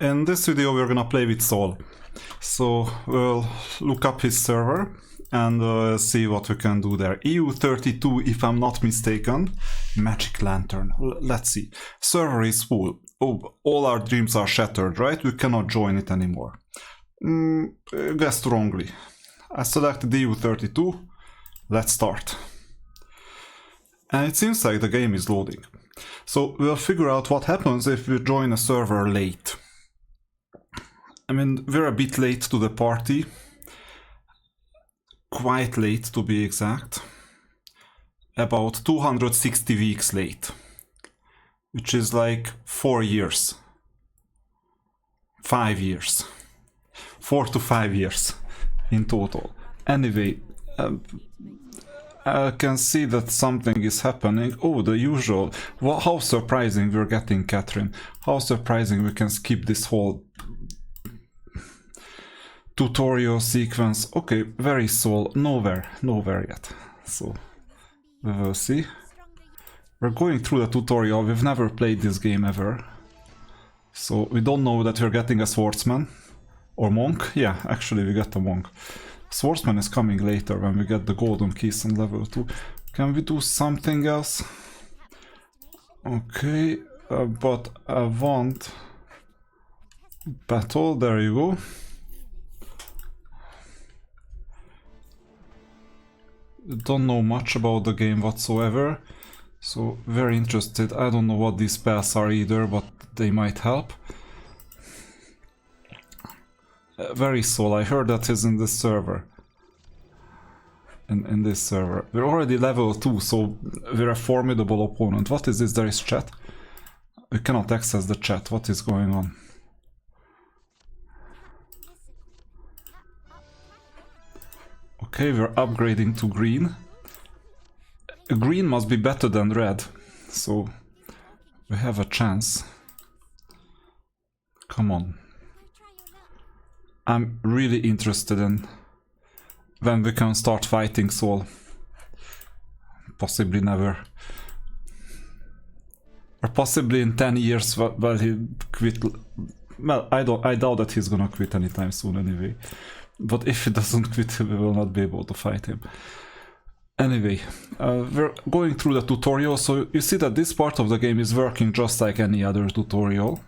In this video we're gonna play with Sol. So we'll look up his server and see what we can do there. EU-32 if I'm not mistaken. Magic Lantern. Let's see. Server is full. Oh, all our dreams are shattered, right? We cannot join it anymore. Guessed wrongly. I selected EU-32. Let's start. And it seems like the game is loading. So we'll figure out what happens if we join a server late. I mean, we're a bit late to the party. Quite late to be exact. About 260 weeks late. Which is like 4 years. 5 years. 4 to 5 years in total. Anyway, I can see that something is happening. Oh, the usual. Well, how surprising we're getting, Catherine. How surprising we can skip this whole tutorial sequence. Okay, very slow. Nowhere yet. So, we will see. We're going through the tutorial. We've never played this game ever. So, we don't know that we're getting a swordsman. Or monk. Yeah, actually we get a monk. Swordsman is coming later when we get the golden keys on level 2. Can we do something else? Okay, but I want battle, there you go. Don't know much about the game whatsoever, so very interested. I don't know what these spells are either, but they might help. Very soul, I heard that is in this server. In this server. We're already level 2, so we're a formidable opponent. What is this? There is chat. We cannot access the chat. What is going on? Okay, we're upgrading to green. Green must be better than red, so we have a chance. Come on. I'm really interested in when we can start fighting Sol. Possibly never. Or possibly in 10 years while he quit. Well, I doubt that he's gonna quit anytime soon anyway. But if he doesn't quit, we will not be able to fight him. Anyway, we're going through the tutorial, so you see that this part of the game is working just like any other tutorial.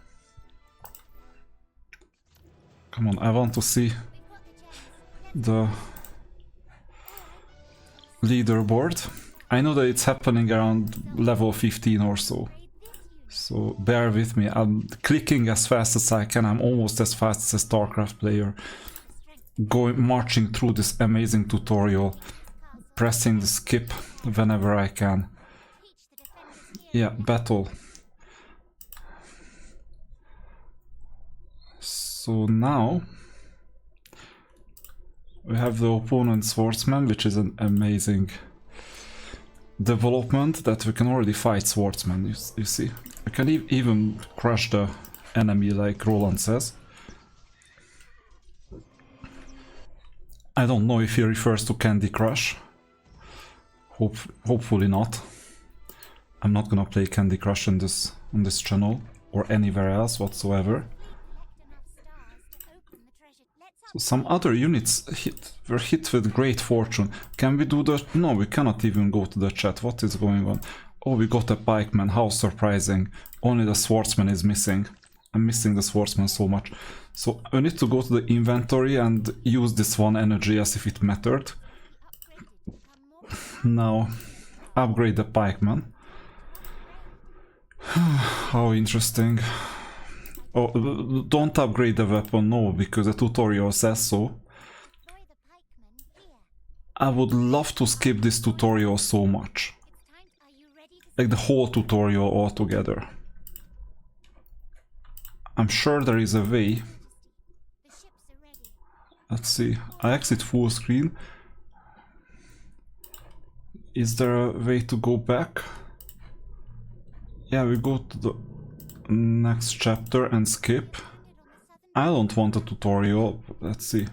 Come on, I want to see the leaderboard. I know that it's happening around level 15 or so. So bear with me. I'm clicking as fast as I can. I'm almost as fast as a StarCraft player. Marching through this amazing tutorial. Pressing the skip whenever I can. Yeah, battle. So now we have the opponent swordsman, which is an amazing development that we can already fight swordsman, you see. We can even crush the enemy like Roland says. I don't know if he refers to Candy Crush. Hopefully not. I'm not gonna play Candy Crush on this channel or anywhere else whatsoever. So some other units were hit with great fortune. Can we do the... No, we cannot even go to the chat. What is going on? Oh, we got a pikeman. How surprising. Only the swordsman is missing. I'm missing the swordsman so much. So I need to go to the inventory and use this one energy as if it mattered. Now, upgrade the pikeman. How interesting. Oh, don't upgrade the weapon, no, because the tutorial says so. I would love to skip this tutorial so much. Like the whole tutorial altogether. I'm sure there is a way. Let's see. I exit full screen. Is there a way to go back? Yeah, we go to the next chapter and skip. I don't want a tutorial. Let's see.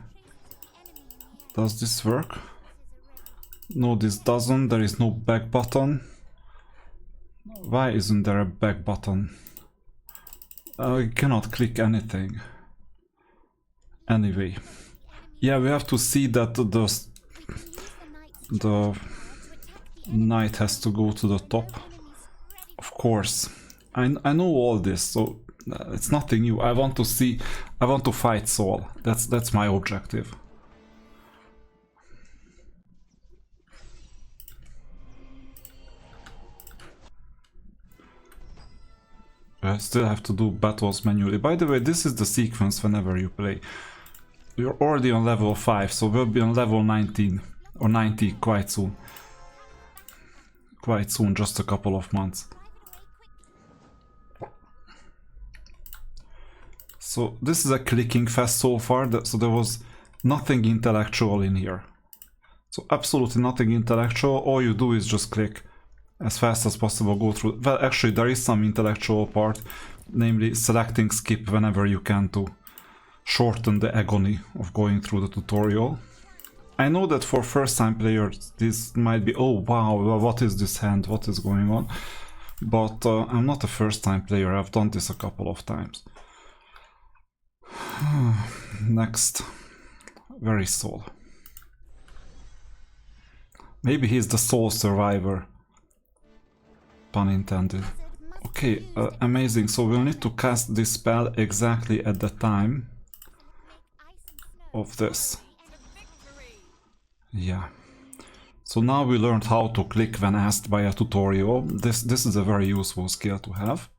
Does this work? No, this doesn't. There is no back button. Why isn't there a back button? I cannot click anything. Anyway. Yeah, we have to see that the knight has to go to the top. Of course. I know all this, so it's nothing new. I want to fight Saul. That's my objective. I still have to do battles manually. By the way, this is the sequence whenever you play. You're already on level 5, so we'll be on level 19 or 90 quite soon. Quite soon, just a couple of months. So this is a clicking fest so far, so there was nothing intellectual in here. So absolutely nothing intellectual, all you do is just click as fast as possible, go through. Well, actually there is some intellectual part, namely selecting skip whenever you can to shorten the agony of going through the tutorial. I know that for first time players this might be, oh wow, what is this hand, what is going on? But I'm not a first time player, I've done this a couple of times. Next, very Saul. Maybe he's the Soul survivor. Pun intended. Okay, amazing. So we'll need to cast this spell exactly at the time of this. Yeah. So now we learned how to click when asked by a tutorial. This is a very useful skill to have.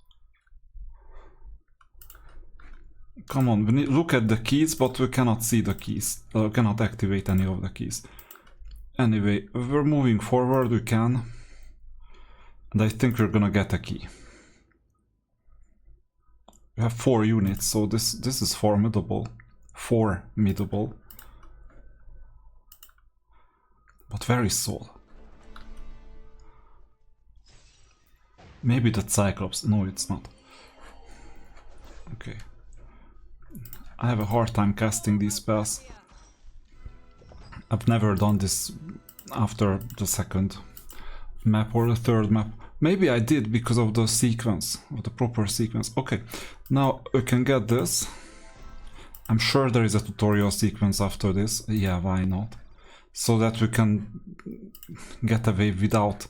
Come on, we need look at the keys, but we cannot see the keys. Cannot activate any of the keys. Anyway, we're moving forward, we can. And I think we're gonna get a key. We have 4 units, so this is formidable. Formidable. But very Saul. Maybe that's Cyclops. No, it's not. Okay. I have a hard time casting these spells. I've never done this after the second map or the third map. Maybe I did because of the sequence, of the proper sequence. Okay, now we can get this. I'm sure there is a tutorial sequence after this. Yeah, why not? So that we can get away without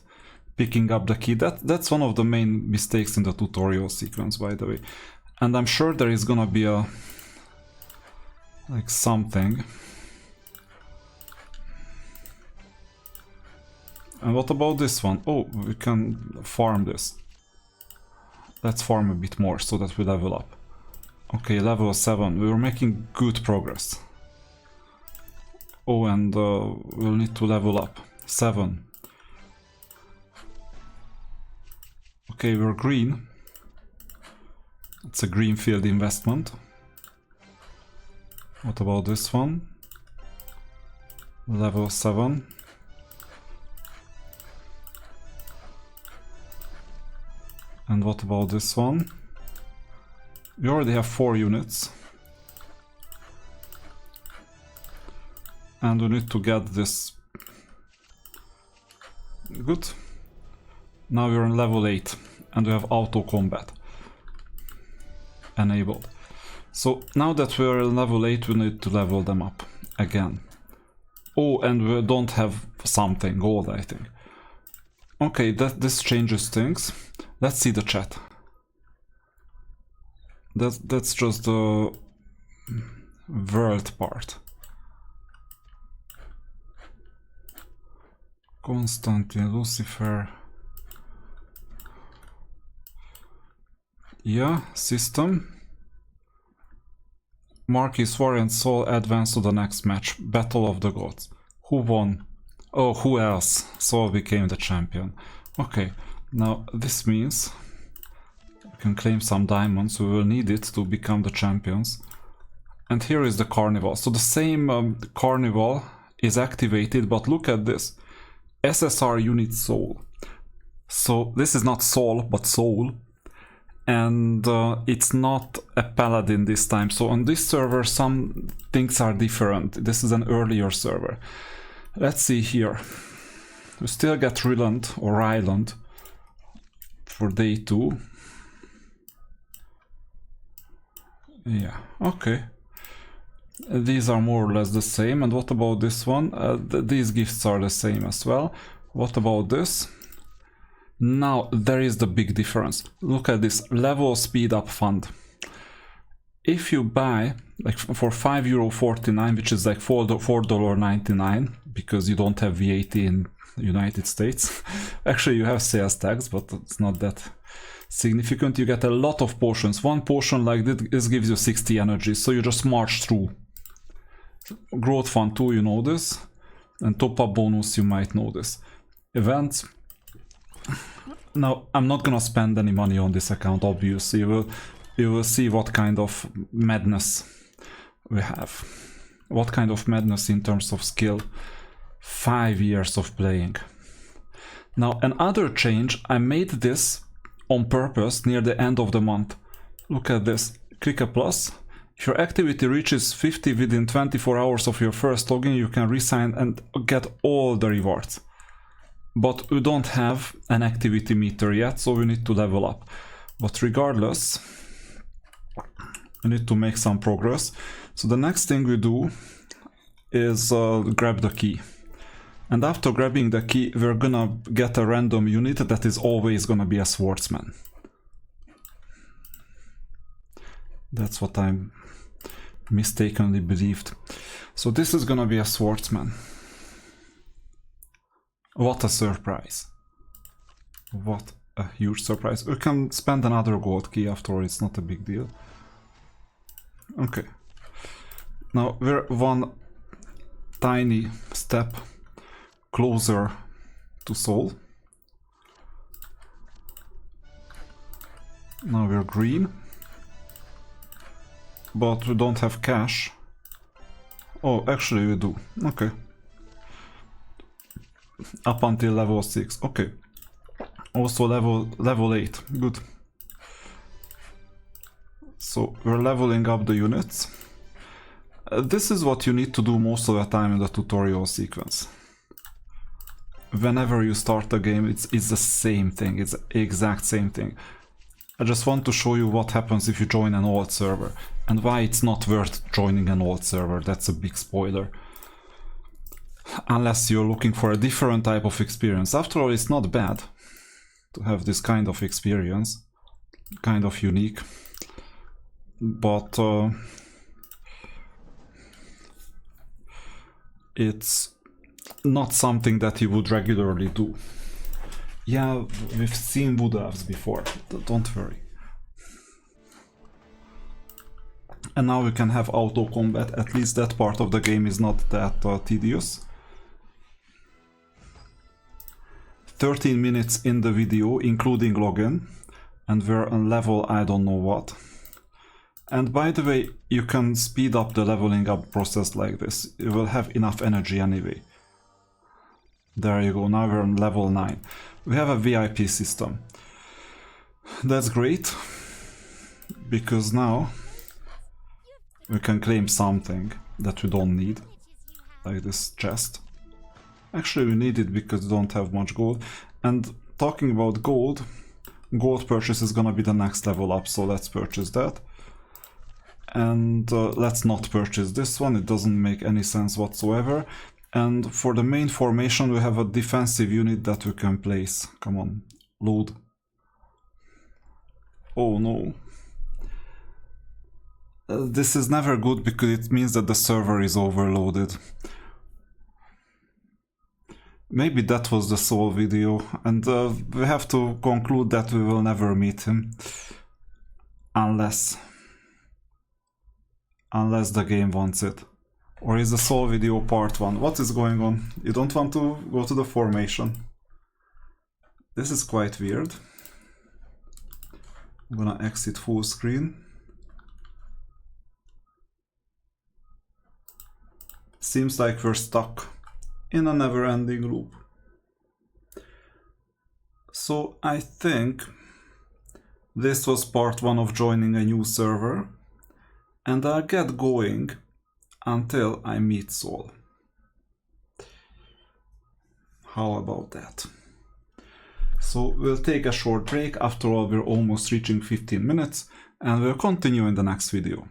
picking up the key. That's one of the main mistakes in the tutorial sequence, by the way. And I'm sure there is gonna be a like something. And what about this one? Oh, we can farm this. Let's farm a bit more so that we level up. Okay, level 7. We were making good progress. Oh, and we'll need to level up. 7. Okay, we're green. It's a greenfield investment. What about this one? Level 7. And what about this one? We already have 4 units. And we need to get this. Good. Now we're on level 8 and we have auto combat enabled. So now that we're on level 8 we need to level them up again. Oh, and we don't have something, gold I think. Okay, this changes things. Let's see the chat. That's just the world part. Constantine, Lucifer. Yeah, system. Marquis War and Saul advance to the next match. Battle of the Gods. Who won? Oh, who else? Saul became the champion. Okay, now this means we can claim some diamonds. We will need it to become the champions. And here is the carnival. So the same carnival is activated, but look at this. SSR unit Soul. So this is not Saul, but Soul. And it's not a paladin this time. So on this server some things are different. This is an earlier server. Let's see here. We still get Ryland or Ryland for day 2. Yeah, okay. These are more or less the same. And what about this one? These gifts are the same as well. What about this? Now there is the big difference. Look at this level speed up fund. If you buy like for €5.49, which is like $4.99, because you don't have VAT in the United States. Actually you have sales tax, but it's not that significant. You get a lot of potions. One potion like this gives you 60 energy, so you just march through. Growth fund 2, you know this, and top up bonus, you might know this. Events. Now I'm not gonna spend any money on this account, obviously. You will see what kind of madness we have. What kind of madness in terms of skill. 5 years of playing. Now another change, I made this on purpose near the end of the month. Look at this. Click a plus. If your activity reaches 50 within 24 hours of your first login, you can resign and get all the rewards. But we don't have an activity meter yet, so we need to level up. But regardless, we need to make some progress. So the next thing we do is grab the key. And after grabbing the key, we're gonna get a random unit that is always gonna be a swordsman. That's what I mistakenly believed. So this is gonna be a swordsman. What a surprise. What a huge surprise. We can spend another gold key after all, it's not a big deal. Okay. Now we're one tiny step closer to soul. Now we're green. But we don't have cash. Oh, actually we do. Okay. Up until level 6. Okay. Also level 8. Good. So we're leveling up the units. This is what you need to do most of the time in the tutorial sequence. Whenever you start the game, it's the same thing. It's the exact same thing. I just want to show you what happens if you join an old server and why it's not worth joining an old server. That's a big spoiler. Unless you're looking for a different type of experience. After all, it's not bad to have this kind of experience. Kind of unique. But it's not something that you would regularly do. Yeah, we've seen wood elves before, don't worry. And now we can have auto combat, at least that part of the game is not that tedious. 13 minutes in the video, including login, and we're on level I don't know what. And by the way, you can speed up the leveling up process like this. You will have enough energy anyway. There you go, now we're on level 9. We have a VIP system. That's great, because now we can claim something that we don't need, like this chest. Actually we need it because we don't have much gold. And talking about gold, gold purchase is gonna be the next level up, so let's purchase that. And let's not purchase this one, it doesn't make any sense whatsoever. And for the main formation we have a defensive unit that we can place. Come on, load. Oh no. This is never good because it means that the server is overloaded. Maybe that was the Soul video, and we have to conclude that we will never meet him. Unless the game wants it. Or is the Soul video part 1? What is going on? You don't want to go to the formation? This is quite weird. I'm gonna exit full screen. Seems like we're stuck in a never-ending loop. So I think this was part 1 of joining a new server, and I'll get going until I meet Soul. How about that? So we'll take a short break, after all we're almost reaching 15 minutes, and we'll continue in the next video.